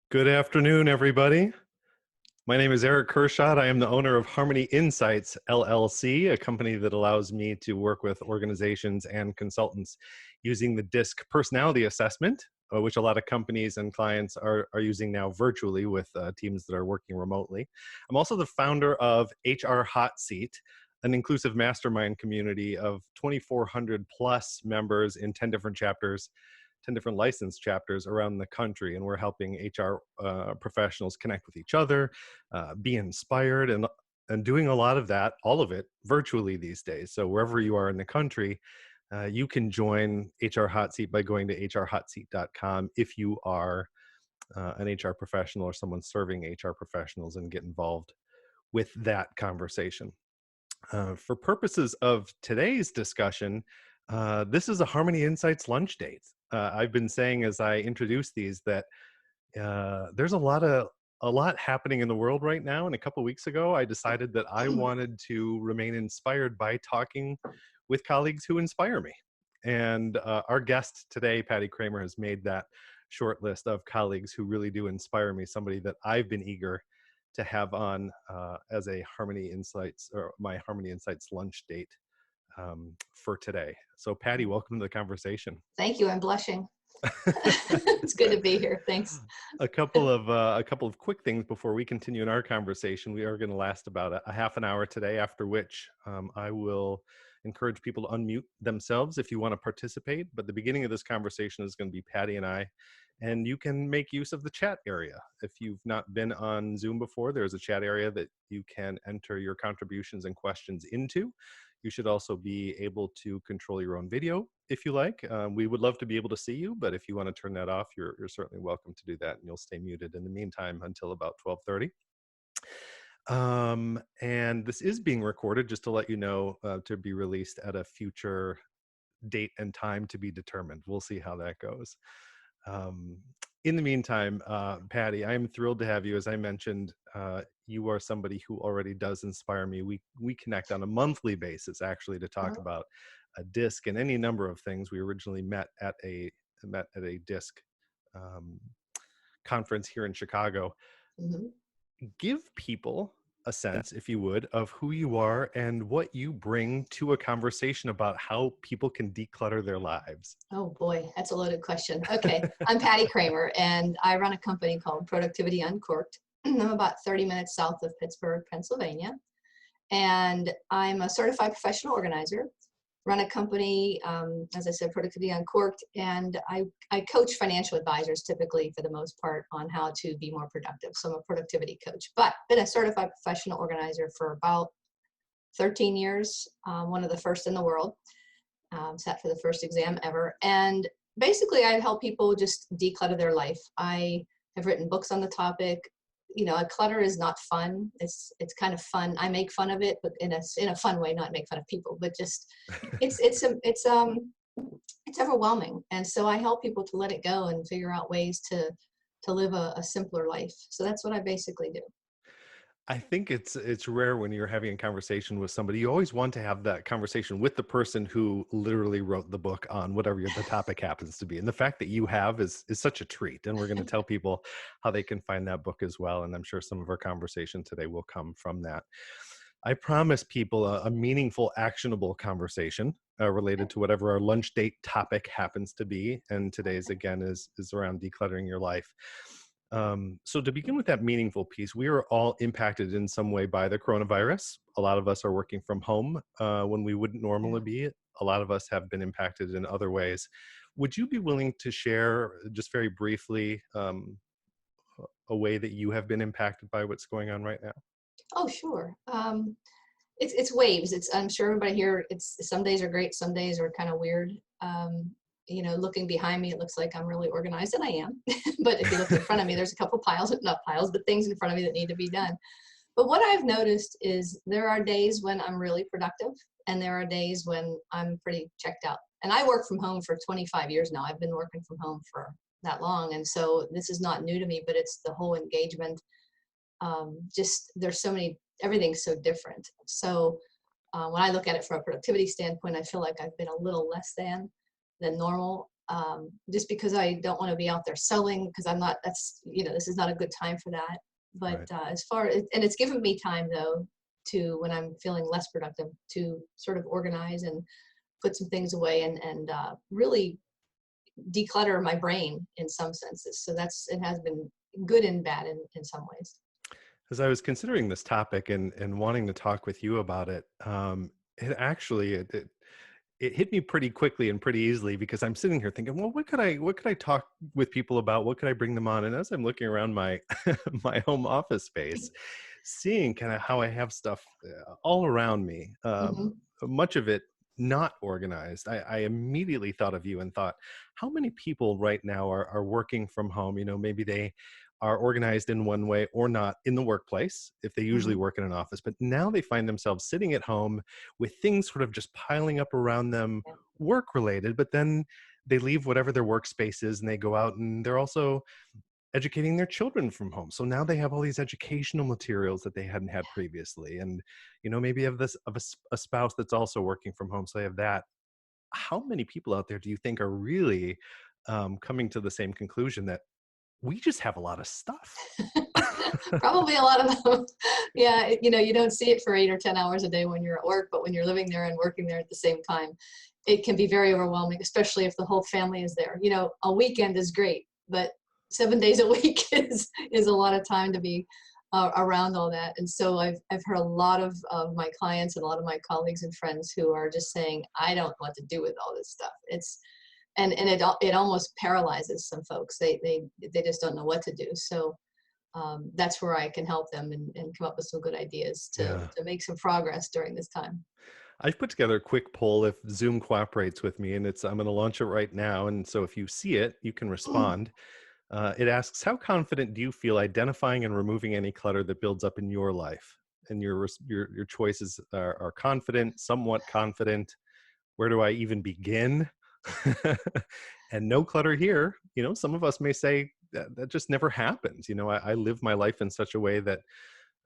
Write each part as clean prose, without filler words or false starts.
Good afternoon, everybody. My name is Erich Kurschat. I am the owner of Harmony Insights, LLC, a company that allows me to work with organizations and consultants using the DISC personality assessment, which a lot of companies and clients are using now virtually with teams that are working remotely. I'm also the founder of HR Hot Seat, an inclusive mastermind community of 2,400 plus members in 10 different chapters, 10 different licensed chapters around the country, and we're helping HR professionals connect with each other, be inspired, and doing a lot of that, all of it, virtually these days. So wherever you are in the country, you can join HR Hot Seat by going to hrhotseat.com if you are an HR professional or someone serving HR professionals, and get involved with that conversation. For purposes of today's discussion, this is a Harmony Insights lunch date. I've been saying as I introduce these that there's a lot happening in the world right now. And a couple weeks ago, I decided that I wanted to remain inspired by talking with colleagues who inspire me. And our guest today, Patty Kreamer, has made that short list of colleagues who really do inspire me, somebody that I've been eager to have on as a Harmony Insights, or my Harmony Insights lunch date for today. So Patty, welcome to the conversation. Thank you. I'm blushing. It's good to be here. Thanks. A couple of quick things before we continue in our conversation. We are going to last about a half an hour today, after which I will encourage people to unmute themselves if you want to participate. But the beginning of this conversation is going to be Patty and I, and you can make use of the chat area. If you've not been on Zoom before, there's a chat area that you can enter your contributions and questions into. You should also be able to control your own video if you like. We would love to be able to see you, but if you want to turn that off, you're certainly welcome to do that, and you'll stay muted in the meantime until about 12:30. And this is being recorded, just to let you know, to be released at a future date and time to be determined. We'll see how that goes. In the meantime, Patty, I'm thrilled to have you. As I mentioned, you are somebody who already does inspire me. We connect on a monthly basis, actually, to talk about a DISC and any number of things. We originally met at a DISC conference here in Chicago. Mm-hmm. Give people a sense, if you would, of who you are and what you bring to a conversation about how people can declutter their lives. Oh boy, that's a loaded question. Okay, I'm Patty Kreamer, and I run a company called Productivity Uncorked. I'm about 30 minutes south of Pittsburgh, Pennsylvania, and I'm a certified professional organizer. Run a company, as I said, Productivity Uncorked, and I coach financial advisors typically, for the most part, on how to be more productive. So I'm a productivity coach, but been a certified professional organizer for about 13 years, one of the first in the world, sat for the first exam ever. And basically I help people just declutter their life. I have written books on the topic. You know, clutter is not fun. It's kind of fun. I make fun of it, but in a fun way, not make fun of people, but just it's overwhelming. And so I help people to let it go and figure out ways to live a simpler life. So that's what I basically do. I think it's rare when you're having a conversation with somebody. You always want to have that conversation with the person who literally wrote the book on whatever the topic happens to be. And the fact that you have is such a treat. And we're going to tell people how they can find that book as well. And I'm sure some of our conversation today will come from that. I promise people a meaningful, actionable conversation related to whatever our lunch date topic happens to be. And today's, again, is around decluttering your life. So to begin with that meaningful piece, we are all impacted in some way by the coronavirus. A lot of us are working from home when we wouldn't normally be. A lot of us have been impacted in other ways. Would you be willing to share, just very briefly, a way that you have been impacted by what's going on right now? Oh, sure. It's waves. I'm sure everybody here, some days are great, some days are kind of weird. You know, looking behind me, it looks like I'm really organized, and I am. But if you look in front of me, there's a couple piles, not piles, but things in front of me that need to be done. But what I've noticed is there are days when I'm really productive, and there are days when I'm pretty checked out. And I work from home for 25 years now. I've been working from home for that long. And so this is not new to me, but it's the whole engagement. Just there's so many, everything's so different. So when I look at it from a productivity standpoint, I feel like I've been a little less than normal. just because I don't want to be out there selling, because I'm not, that's, this is not a good time for that. But Right. as far as, and it's given me time though, to when I'm feeling less productive, to sort of organize and put some things away and really declutter my brain in some senses. So it has been good and bad in some ways. As I was considering this topic and wanting to talk with you about it, it actually it hit me pretty quickly and pretty easily, because I'm sitting here thinking, well, what could I talk with people about? What could I bring them on? And as I'm looking around my my home office space, seeing kind of how I have stuff all around me, Hmm. much of it not organized, I immediately thought of you and thought, how many people right now are working from home? Maybe they are organized in one way or not in the workplace if they usually Hmm. work in an office, but now they find themselves sitting at home with things sort of just piling up around them, Yeah. work related, but then they leave whatever their workspace is and they go out and they're also educating their children from home. So now they have all these educational materials that they hadn't had previously. And, maybe have a spouse that's also working from home. So they have that. How many people out there do you think are really coming to the same conclusion that we just have a lot of stuff? Probably a lot of them. Yeah, you don't see it for 8 or 10 hours a day when you're at work, but when you're living there and working there at the same time, it can be very overwhelming, especially if the whole family is there. A weekend is great, but 7 days a week is a lot of time to be around all that. And so I've heard a lot of my clients and a lot of my colleagues and friends who are just saying, I don't know what to do with all this stuff. It almost paralyzes some folks. They just don't know what to do. So that's where I can help them and come up with some good ideas to Yeah. make some progress during this time. I've put together a quick poll if Zoom cooperates with me, and I'm going to launch it right now. And so if you see it, you can respond. It asks, how confident do you feel identifying and removing any clutter that builds up in your life? And your choices are confident, somewhat confident. Where do I even begin? And no clutter here. Some of us may say that just never happens. I live my life in such a way that,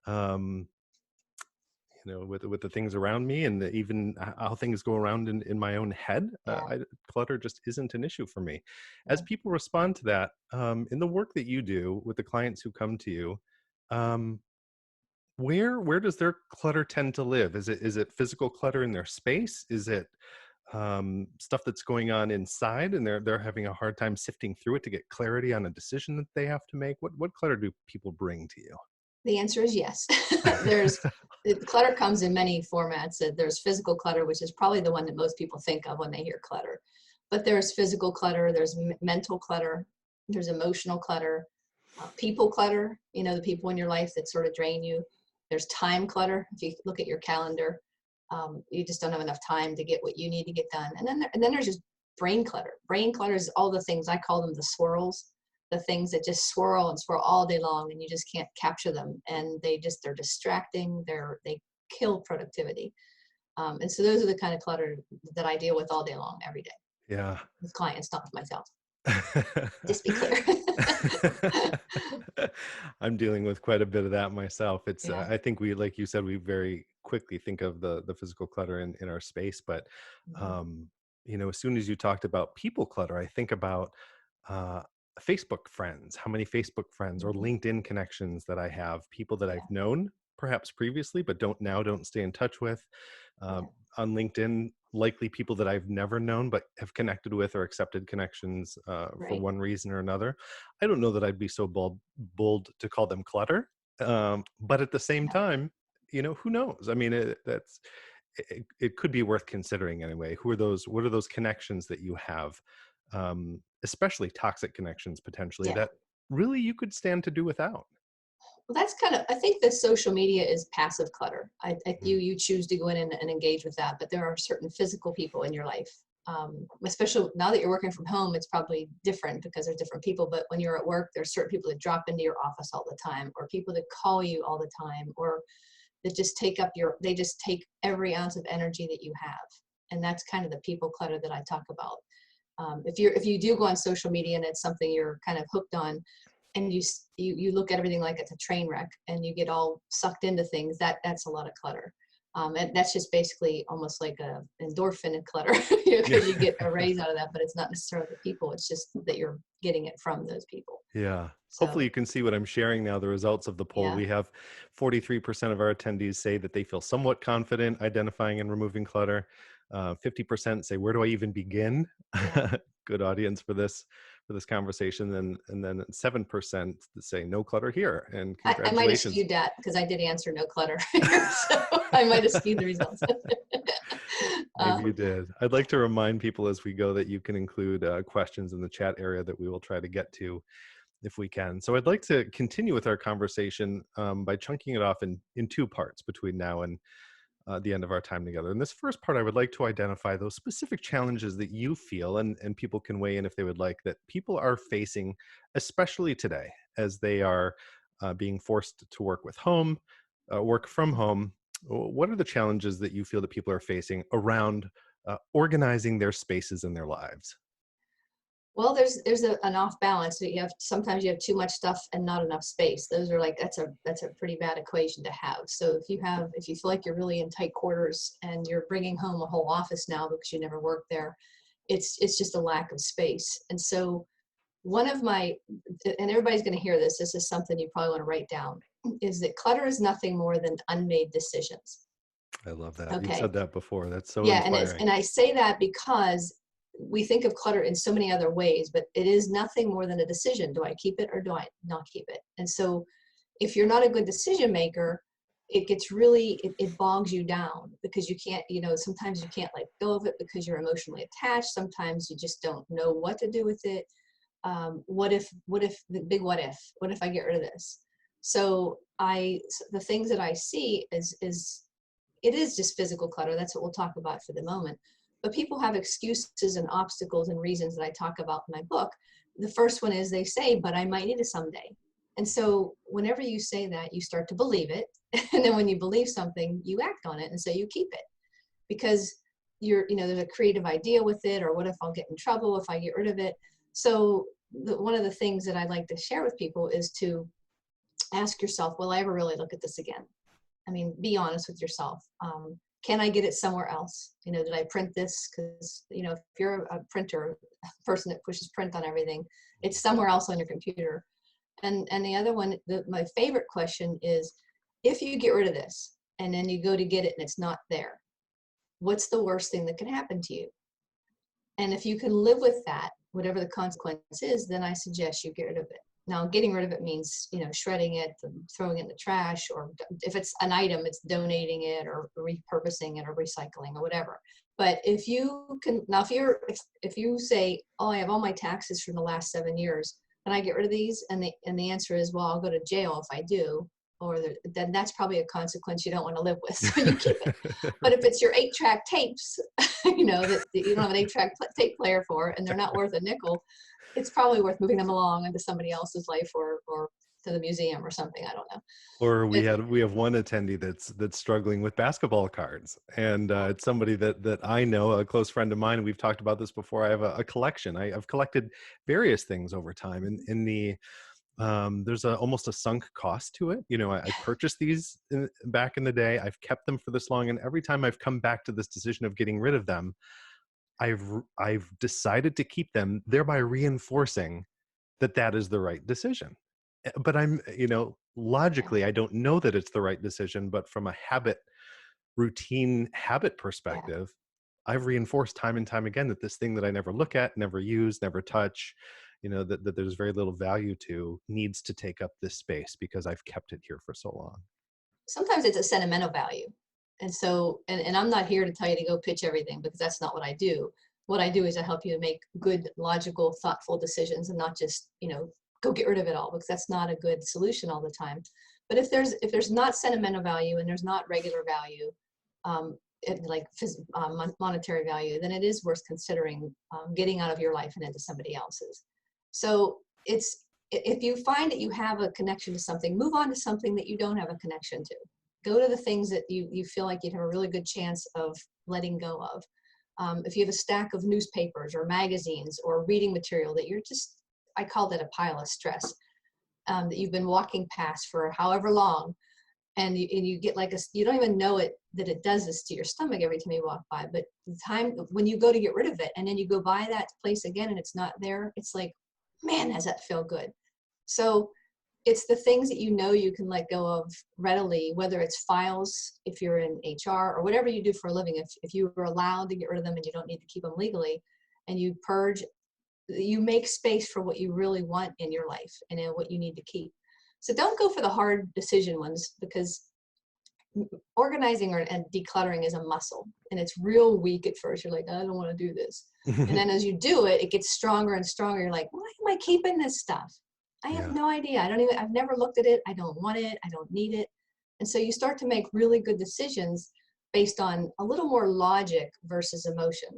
um, with the things around me and even how things go around in my own head, Yeah, clutter just isn't an issue for me. As yeah. people respond to that, in the work that you do with the clients who come to you, um, where does their clutter tend to live? Is it physical clutter in their space? Is it stuff that's going on inside and they're having a hard time sifting through it to get clarity on a decision that they have to make? What clutter do people bring to you? The answer is yes. Clutter comes in many formats. There's physical clutter, which is probably the one that most people think of when they hear clutter. But there's physical clutter, there's mental clutter, there's emotional clutter, people clutter, the people in your life that sort of drain you. There's time clutter. If you look at your calendar, you just don't have enough time to get what you need to get done. And then there's just brain clutter. Brain clutter is all the things, I call them the swirls, the things that just swirl and swirl all day long and you just can't capture them. And they're distracting. They kill productivity. And so those are the kind of clutter that I deal with all day long, every day Yeah. with clients, not with myself. Just be clear. I'm dealing with quite a bit of that myself. Yeah. I think like you said, we very quickly think of the physical clutter in our space, but Mhm. um, as soon as you talked about people clutter, I think about uh, Facebook friends, how many Facebook friends or Mhm. LinkedIn connections that I have, people that Yeah. I've known perhaps previously, but don't stay in touch with. Yeah. On LinkedIn, likely people that I've never known but have connected with or accepted connections for Right. one reason or another. I don't know that I'd be so bold to call them clutter, but at the same Yeah. time, who knows? I mean, it could be worth considering anyway. Who are those? What are those connections that you have, especially toxic connections potentially, Yeah. that really you could stand to do without? Well, that's I think that social media is passive clutter. Mm. You choose to go in and engage with that, but there are certain physical people in your life. Especially now that you're working from home, it's probably different because there's different people. But when you're at work, there's certain people that drop into your office all the time, or people that call you all the time, or that just they just take every ounce of energy that you have. And that's kind of the people clutter that I talk about. If you do go on social media and it's something you're kind of hooked on, and you look at everything like it's a train wreck and you get all sucked into things, that's a lot of clutter. And that's just basically almost like a endorphin and clutter, because you get a raise out of that, but it's not necessarily the people. It's just that you're getting it from those people. Yeah. Hopefully So, you can see what I'm sharing now, the results of the poll. yeah. We have 43% of our attendees say that they feel somewhat confident identifying and removing clutter. 50% say, where do I even begin? Yeah. Good audience for this conversation. And then 7% say no clutter here. And I might have congratulations. skewed that because I did answer no clutter. So I might have skewed the results. Maybe you did. I'd like to remind people as we go that you can include questions in the chat area that we will try to get to if we can. So I'd like to continue with our conversation by chunking it off in two parts between now and the end of our time together. In this first part, I would like to identify those specific challenges that you feel, and people can weigh in if they would like, that people are facing, especially today, as they are being forced to work work from home. What are the challenges that you feel that people are facing around organizing their spaces in their lives? Well, there's an off balance. So sometimes you have too much stuff and not enough space. Those are like, that's a pretty bad equation to have. So if you feel like you're really in tight quarters and you're bringing home a whole office now because you never worked there, it's just a lack of space. And so one of my, and everybody's going to hear this, this is something you probably want to write down, is that clutter is nothing more than unmade decisions. I love that. You've Okay. said that before. That's so Yeah, inspiring. and I say that because we think of clutter in so many other ways, but it is nothing more than a decision. Do I keep it or do I not keep it? And so if you're not a good decision maker, it gets really, it bogs you down, because you can't, sometimes you can't let go of it because you're emotionally attached. Sometimes you just don't know what to do with it. What if the big what if I get rid of this? So the things that I see is it is just physical clutter. That's what we'll talk about for the moment. But people have excuses and obstacles and reasons that I talk about in my book. The first one is they say, but I might need it someday. And so whenever you say that, you start to believe it. And then when you believe something, you act on it. And so you keep it, because there's a creative idea with it, or what if I'll get in trouble if I get rid of it? So one of the things that I'd like to share with people is to ask yourself, will I ever really look at this again? I mean, be honest with yourself. Can I get it somewhere else? Did I print this? Because, if you're a printer, person that pushes print on everything, it's somewhere else on your computer. And the other one, my favorite question is, if you get rid of this and then you go to get it and it's not there, what's the worst thing that can happen to you? And if you can live with that, whatever the consequence is, then I suggest you get rid of it. Now, getting rid of it means, shredding it, throwing it in the trash, or if it's an item, it's donating it or repurposing it or recycling or whatever. But if you can, now if you say, oh, I have all my taxes from the last 7 years, and I get rid of these, and the answer is, well, I'll go to jail if I do, then that's probably a consequence you don't want to live with, so you keep it. But if it's your 8-track tapes, that you don't have an 8-track tape player for, and they're not worth a nickel, it's probably worth moving them along into somebody else's life, or to the museum or something. I don't know. Or we But, have one attendee that's struggling with basketball cards, and it's somebody that I know, a close friend of mine. We've talked about this before. I have a collection. I've collected various things over time, and in the there's almost a sunk cost to it. I purchased these back in the day. I've kept them for this long, and every time I've come back to this decision of getting rid of them, I've decided to keep them, thereby reinforcing that is the right decision. But logically, I don't know that it's the right decision, but from a routine habit yeah. perspective, I've reinforced time and time again that this thing that I never look at, never use, never touch, that there's very little value to, needs to take up this space because I've kept it here for so long. Sometimes it's a sentimental value. And so, and I'm not here to tell you to go pitch everything, because that's not what I do. What I do is I help you make good, logical, thoughtful decisions, and not just, go get rid of it all, because that's not a good solution all the time. But if there's not sentimental value and there's not regular value, monetary value, then it is worth considering getting out of your life and into somebody else's. So if you find that you have a connection to something, move on to something that you don't have a connection to. Go to the things that you feel like you'd have a really good chance of letting go of. If you have a stack of newspapers or magazines or reading material that I call that a pile of stress, that you've been walking past for however long, and you get you don't even know it that it does this to your stomach every time you walk by, but the time when you go to get rid of it and then you go by that place again and it's not there, it's like, man, does that feel good. So it's the things that you know you can let go of readily, whether it's files, if you're in HR or whatever you do for a living. If you were allowed to get rid of them and you don't need to keep them legally, and you purge, you make space for what you really want in your life and in what you need to keep. So don't go for the hard decision ones, because organizing and decluttering is a muscle, and it's real weak at first. You're like, I don't want to do this. And then as you do it, it gets stronger and stronger. You're like, why am I keeping this stuff? I have Yeah. no idea. I've never looked at it. I don't want it. I don't need it. And so you start to make really good decisions based on a little more logic versus emotion,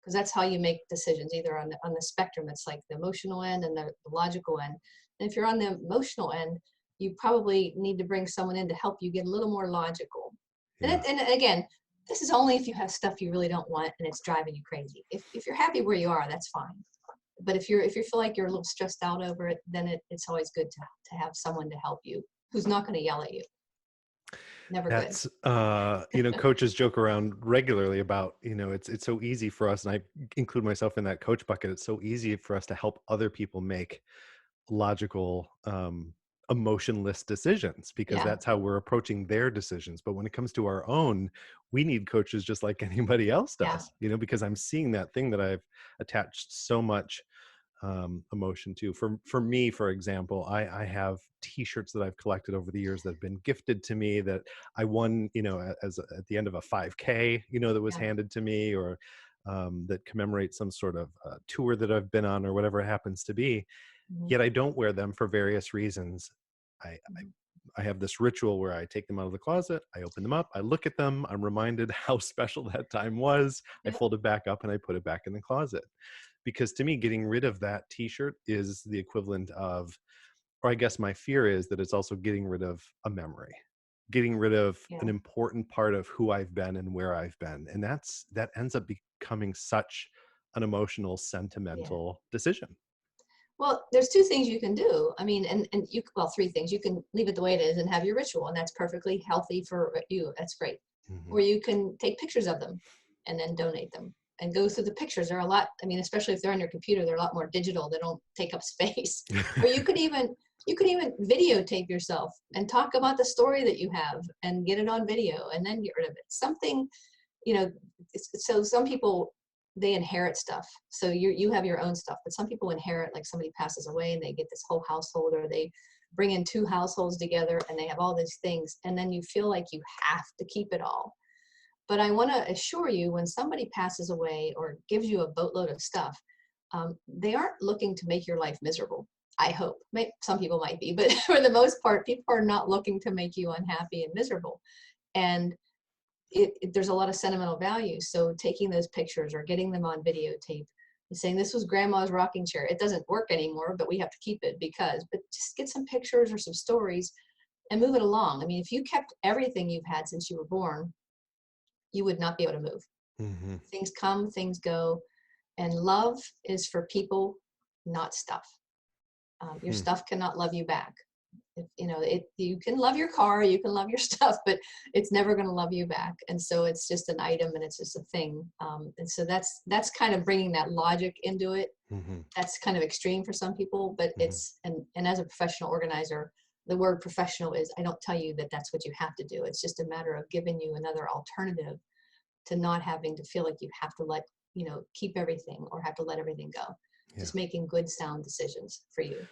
because that's how you make decisions, either on the spectrum. It's like the emotional end and the logical end. And if you're on the emotional end, you probably need to bring someone in to help you get a little more logical. Yeah. And again, this is only if you have stuff you really don't want and it's driving you crazy. If you're happy where you are, that's fine. But if you feel like you're a little stressed out over it, then it's always good to have someone to help you who's not going to yell at you. Never good. That's coaches joke around regularly about, it's so easy for us, and I include myself in that coach bucket. It's so easy for us to help other people make logical, emotionless decisions, because Yeah, that's how we're approaching their decisions. But when it comes to our own, we need coaches just like anybody else yeah, does, because I'm seeing that thing that I've attached so much emotion to. For me, for example, I have T-shirts that I've collected over the years that have been gifted to me, that I won, as at the end of a 5K, that was yeah. handed to me, or that commemorate some sort of tour that I've been on, or whatever it happens to be. Mhm, Yet I don't wear them for various reasons. I, I mhm. I have this ritual where I take them out of the closet, I open them up, I look at them, I'm reminded how special that time was. I Yep, fold it back up and I put it back in the closet. Because to me, getting rid of that T-shirt is the equivalent of, or I guess my fear is that it's also getting rid of a memory, getting rid of an yeah, important part of who I've been and where I've been. And that ends up becoming such an emotional, yeah. sentimental decision. Well, there's two things you can do. I mean, and well, three things. You can leave it the way it is and have your ritual, and that's perfectly healthy for you. That's great. Hmm. Or you can take pictures of them and then donate them and go through the pictures. There are a lot, I mean, especially if they're on your computer, they're a lot more digital. They don't take up space. Or you could even videotape yourself and talk about the story that you have and get it on video and then get rid of it. Something, you know, so some people, they inherit stuff. So you have your own stuff, but some people inherit, like somebody passes away and they get this whole household, or they bring in two households together and they have all these things, and then you feel like you have to keep it all. But I want to assure you, when somebody passes away or gives you a boatload of stuff, they aren't looking to make your life miserable. I hope. Some people might be, but for the most part, people are not looking to make you unhappy and miserable. And there's a lot of sentimental value. So taking those pictures or getting them on videotape and saying, this was grandma's rocking chair. It doesn't work anymore, but we have to keep it but just get some pictures or some stories and move it along. I mean, if you kept everything you've had since you were born, you would not be able to move. Hmm. Things come, things go. And love is for people, not stuff. Your Hmm. stuff cannot love you back. You can love your car, you can love your stuff, but it's never going to love you back. And so it's just an item and it's just a thing. And so that's kind of bringing that logic into it. Hmm. That's kind of extreme for some people, but Hmm. and as a professional organizer, the word professional is, I don't tell you that that's what you have to do. It's just a matter of giving you another alternative to not having to feel like you have to keep everything or have to let everything go. Yeah. Just making good sound decisions for you.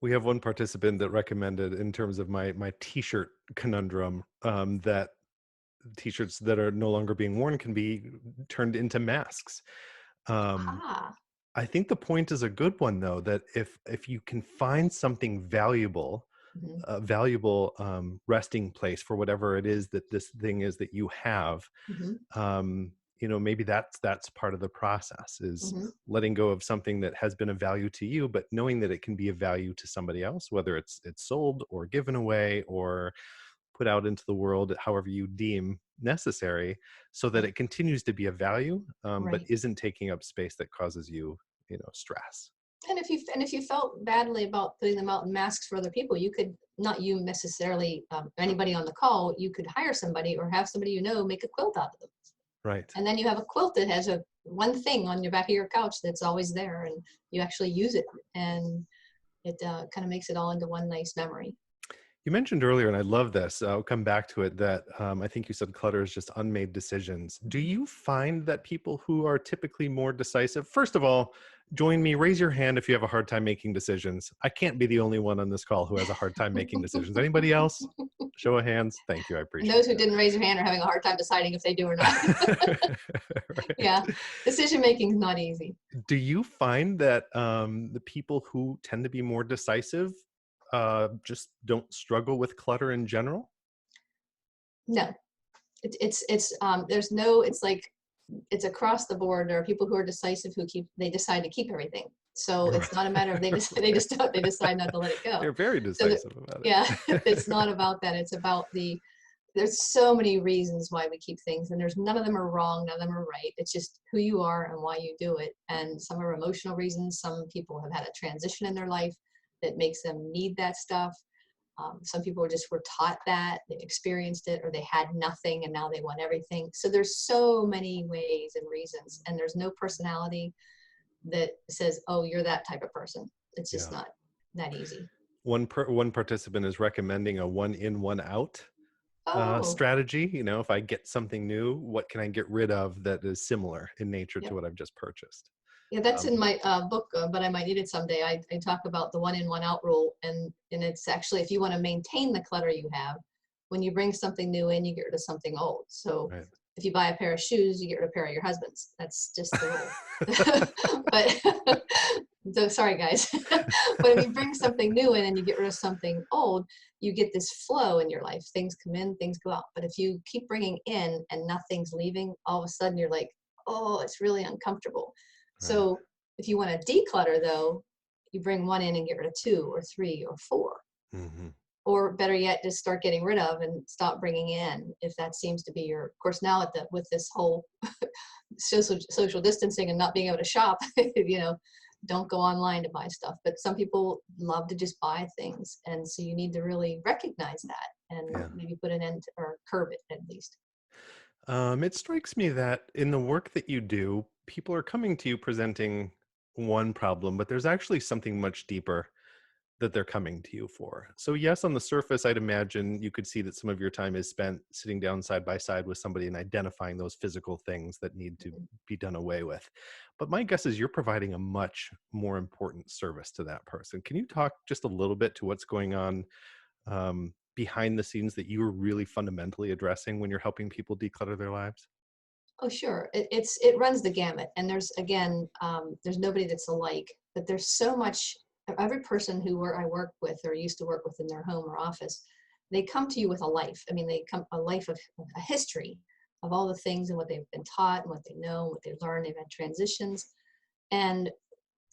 We have one participant that recommended, in terms of my T-shirt conundrum, that T-shirts that are no longer being worn can be turned into masks. Um, Ah. I think the point is a good one, though, that if you can find something valuable, Mhm. a valuable resting place for whatever it is that this thing is that you have, Mhm. maybe that's part of the process, is Mhm. letting go of something that has been a value to you, but knowing that it can be a value to somebody else, whether it's sold or given away or put out into the world, however you deem necessary, so that Yeah. it continues to be a value, but Right. isn't taking up space that causes you, stress. And if you felt badly about putting them out in masks for other people, you could, not you necessarily, anybody on the call, you could hire somebody or have somebody make a quilt out of them. Right. And then you have a quilt that has one thing on your back of your couch that's always there, and you actually use it, and it kind of makes it all into one nice memory. You mentioned earlier, and I love this, I'll come back to it, that I think you said clutter is just unmade decisions. Do you find that people who are typically more decisive, first of all, join me, raise your hand if you have a hard time making decisions. I can't be the only one on this call who has a hard time making decisions. Anybody else? Show of hands. Thank you. I And appreciate those who that. didn't raise their hand are having a hard time deciding if they do or not. Right. Yeah, decision making is not easy. Do you find that the people who tend to be more decisive just don't struggle with clutter in general? No, it's like, it's across the board. There are people who are decisive they decide to keep everything. So it's not a matter of they decide not to let it go. They're very So decisive about it. yeah, it's not about that. It's about there's so many reasons why we keep things, and there's none of them are wrong, none of them are right. It's just who you are and why you do it. And some are emotional reasons. Some people have had a transition in their life that makes them need that stuff. Some people were taught that, they experienced it, or they had nothing and now they want everything. So there's so many ways and reasons, and there's no personality that says, oh, you're that type of person. It's just not that easy. One participant is recommending a one in, one out strategy. You know, if I get something new, what can I get rid of that is similar in nature to what I've just purchased? Yeah, that's in my book, but I might need it someday. I talk about the one in, one out rule, and it's actually, if you want to maintain the clutter you have, when you bring something new in, you get rid of something old. So if you buy a pair of shoes, you get rid of a pair of your husband's. That's just the rule. But so sorry, guys. But if you bring something new in and you get rid of something old, you get this flow in your life. Things come in, things go out. But if you keep bringing in and nothing's leaving, all of a sudden you're like, oh, it's really uncomfortable. So if you want to declutter, though, you bring one in and get rid of 2 or 3 or 4. Mm-hmm. Or better yet, just start getting rid of and stop bringing in, if that seems to be your, of course, now with this whole social distancing and not being able to shop, don't go online to buy stuff. But some people love to just buy things. And so you need to really recognize that and maybe put an end or curb it at least. It strikes me that in the work that you do, people are coming to you presenting one problem, but there's actually something much deeper that they're coming to you for. So yes, on the surface, I'd imagine you could see that some of your time is spent sitting down side by side with somebody and identifying those physical things that need to be done away with. But my guess is you're providing a much more important service to that person. Can you talk just a little bit to what's going on behind the scenes that you are really fundamentally addressing when you're helping people declutter their lives? Oh, sure. It runs the gamut. And there's nobody that's alike, but there's so much. Every person I work with or used to work with in their home or office, they come to you with a life. I mean, a life of a history of all the things and what they've been taught and what they know, what they've learned. They've had transitions, and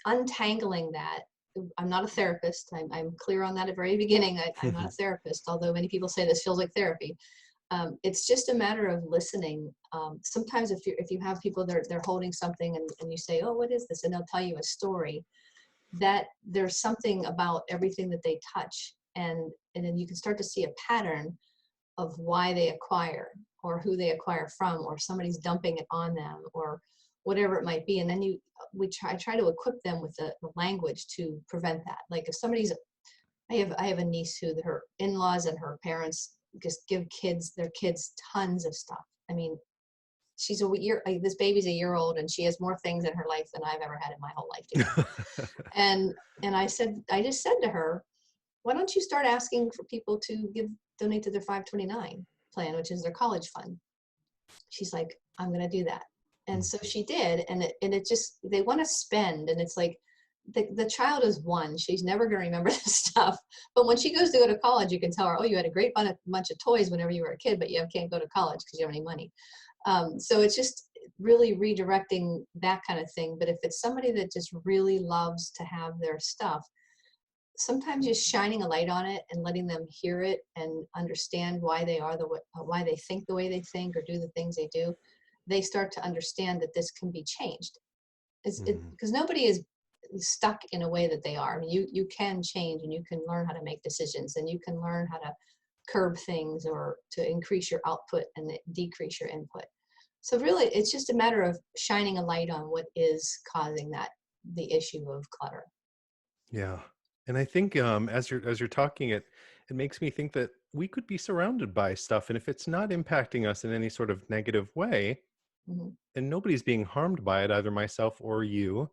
untangling that. I'm not a therapist. I'm clear on that at the very beginning. I'm not a therapist, although many people say this feels like therapy. It's just a matter of listening. Sometimes if you have people they're holding something and you say, oh, what is this? And they'll tell you a story, that there's something about everything that they touch. And then you can start to see a pattern of why they acquire or who they acquire from, or somebody's dumping it on them or whatever it might be. And then I try to equip them with the language to prevent that. Like if I have a niece who her in-laws and her parents just give their kids tons of stuff. I mean, this baby's a year old and she has more things in her life than I've ever had in my whole life. and I just said to her, why don't you start asking for people to donate to their 529 plan, which is their college fund? She's like, I'm going to do that. And so she did. And it just, they want to spend. And it's like, the child is 1. She's never going to remember this stuff. But when she goes to go to college, you can tell her, oh, you had a great bunch of toys whenever you were a kid, but you can't go to college because you don't have any money. So it's just really redirecting that kind of thing. But if it's somebody that just really loves to have their stuff, sometimes just shining a light on it and letting them hear it and understand why why they think the way they think or do the things they do, they start to understand that this can be changed. Because stuck in a way that they are. I mean, you can change, and you can learn how to make decisions, and you can learn how to curb things or to increase your output and decrease your input. So really, it's just a matter of shining a light on what is causing the issue of clutter. Yeah. And I think as you're talking, it makes me think that we could be surrounded by stuff, and if it's not impacting us in any sort of negative way, Hmm. and nobody's being harmed by it, either myself or you,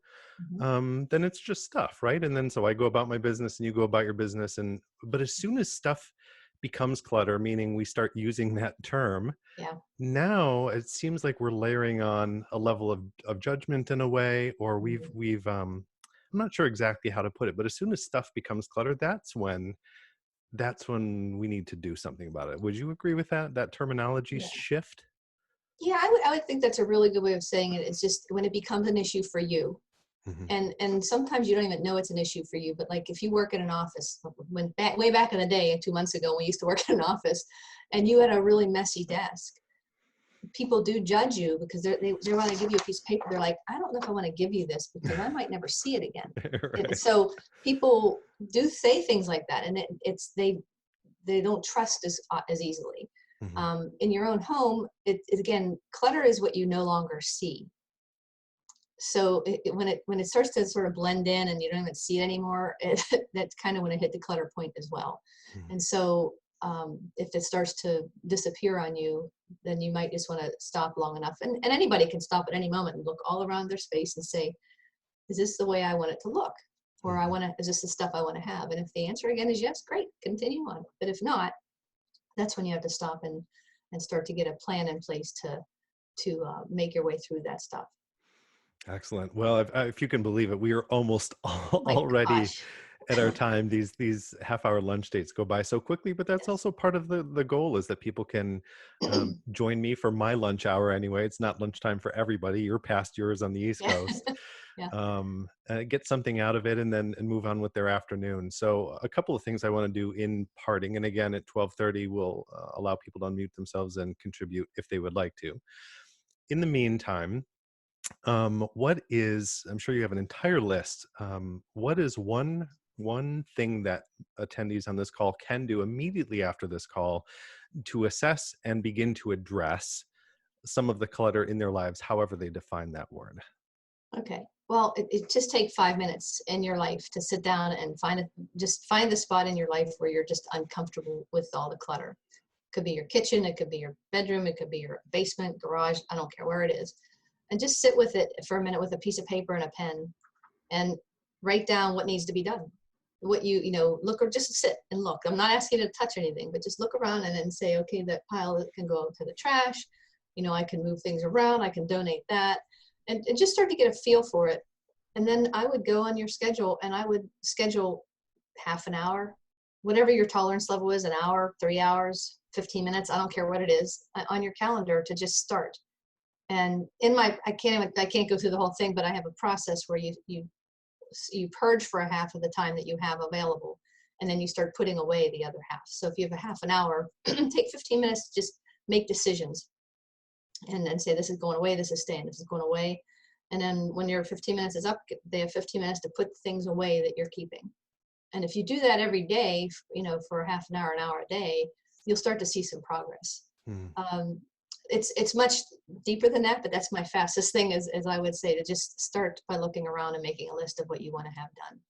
Hmm. then it's just stuff, right? And then so I go about my business and you go about your business, and but as soon as stuff becomes clutter, meaning we start using that term, Yeah. now it seems like we're layering on a level of judgment in a way, or we've Hmm. we've I'm not sure exactly how to put it, but as soon as stuff becomes clutter, that's when we need to do something about it. Would you agree with that terminology Yeah. shift? Yeah, I would think that's a really good way of saying it. It's just when it becomes an issue for you, Hmm. and sometimes you don't even know it's an issue for you. But like if you work in an office, way back in the day, 2 months ago, we used to work in an office, and you had a really messy desk. People do judge you because they want to give you a piece of paper. They're like, I don't know if I want to give you this because I might never see it again. Right. So people do say things like that, and it's they don't trust as easily. Hmm. In your own home, again, clutter is what you no longer see. So when it starts to sort of blend in and you don't even see it anymore, that's kind of when it hit the clutter point as well. And so if it starts to disappear on you, then you might just want to stop long enough. And anybody can stop at any moment and look all around their space and say, is this the way I want it to look? Or Hmm. is this the stuff I want to have? And if the answer again is yes, great, continue on. But if not, that's when you have to stop and start to get a plan in place to make your way through that stuff. Excellent. Well, if you can believe it, we are almost Oh my already gosh. at our time. These half-hour lunch dates go by so quickly, but that's Yes. also part of the goal, is that people can join me for my lunch hour anyway. It's not lunchtime for everybody. You're past yours on the East Yeah. Coast. Yeah. Get something out of it, and then and move on with their afternoon. So a couple of things I want to do in parting, and again at 12:30, we'll allow people to unmute themselves and contribute if they would like to. In the meantime, what is, I'm sure you have an entire list. What is one thing that attendees on this call can do immediately after this call to assess and begin to address some of the clutter in their lives, however they define that word? Okay. Well, it just take 5 minutes in your life to sit down and just find the spot in your life where you're just uncomfortable with all the clutter. Could be your kitchen, it could be your bedroom, it could be your basement, garage, I don't care where it is. And just sit with it for a minute with a piece of paper and a pen and write down what needs to be done. What look, or just sit and look. I'm not asking you to touch anything, but just look around and then say, okay, that pile can go to the trash. I can move things around, I can donate that. And just start to get a feel for it. And then I would go on your schedule and I would schedule half an hour, whatever your tolerance level is, an hour, 3 hours, 15 minutes, I don't care what it is, on your calendar to just start. And I can't go through the whole thing, but I have a process where you purge for a half of the time that you have available, and then you start putting away the other half. So if you have a half an hour, take 15 minutes to just make decisions and then say, this is going away, this is staying, this is going away. And then when your 15 minutes is up, they have 15 minutes to put things away that you're keeping. And if you do that every day, for half an hour a day, you'll start to see some progress. Hmm. Um, it's much deeper than that, but that's my fastest thing, as I would say, to just start by looking around and making a list of what you want to have done.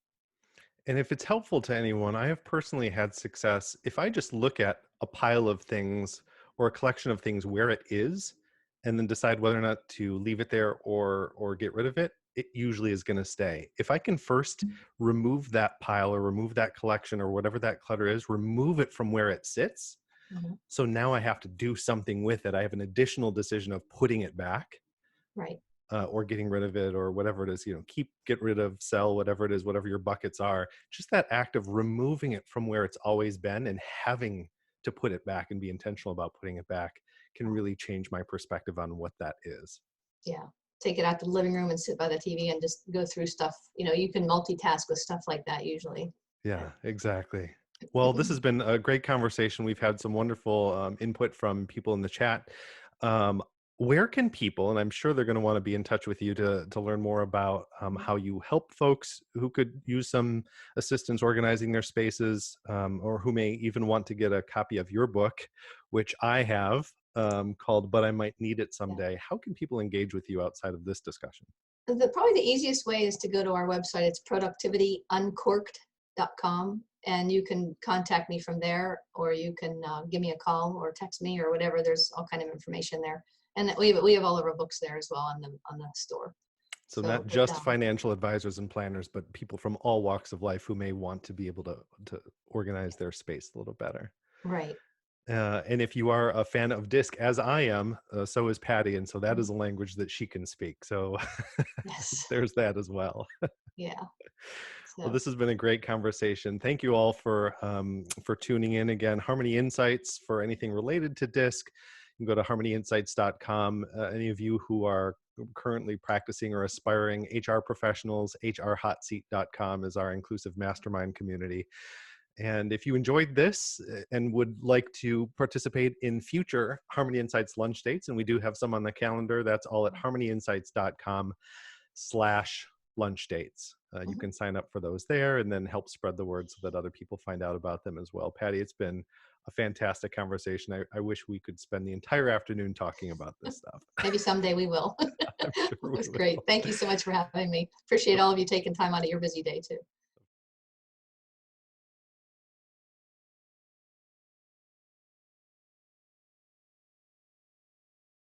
And if it's helpful to anyone, I have personally had success if I just look at a pile of things or a collection of things where it is, and then decide whether or not to leave it there or get rid of it. It usually is going to stay. If I can first remove that pile or remove that collection or whatever that clutter is, remove it from where it sits. Mhm. So now I have to do something with it. I have an additional decision of putting it back, Right. or getting rid of it, or whatever it is, keep, get rid of, sell, whatever it is, whatever your buckets are. Just that act of removing it from where it's always been and having to put it back and be intentional about putting it back can really change my perspective on what that is. Yeah. Take it out to the living room and sit by the TV and just go through stuff. You can multitask with stuff like that usually. Yeah, exactly. Well, this has been a great conversation. We've had some wonderful input from people in the chat. where can people, and I'm sure they're going to want to be in touch with you to learn more about how you help folks who could use some assistance organizing their spaces, or who may even want to get a copy of your book, which I have, called But I Might Need It Yeah. Someday. How can people engage with you outside of this discussion? Probably the easiest way is to go to our website. It's productivityuncorked.com, and you can contact me from there, or you can give me a call or text me or whatever. There's all kind of information there, and we have all of our books there as well on the store. So So, not just financial advisors and planners, but people from all walks of life who may want to be able to organize their space a little better. right. And if you are a fan of DISC, as I am, so is Patty, and so that Mhm. is a language that she can speak. So Yes. there's that as well. Yeah. Well, So, this has been a great conversation. Thank you all for tuning in again. Harmony Insights, for anything related to DISC, you can go to harmonyinsights.com. Any of you who are currently practicing or aspiring HR professionals, hrhotseat.com is our inclusive mastermind community. And if you enjoyed this and would like to participate in future Harmony Insights lunch dates, and we do have some on the calendar, that's all at harmonyinsights.com/lunch dates. You mhm. can sign up for those there and then help spread the word so that other people find out about them as well. Patty, it's been a fantastic conversation. I wish we could spend the entire afternoon talking about this stuff. Maybe someday we will. I'm sure It we was great. will. Thank you so much for having me. Appreciate all of you taking time out of your busy day too.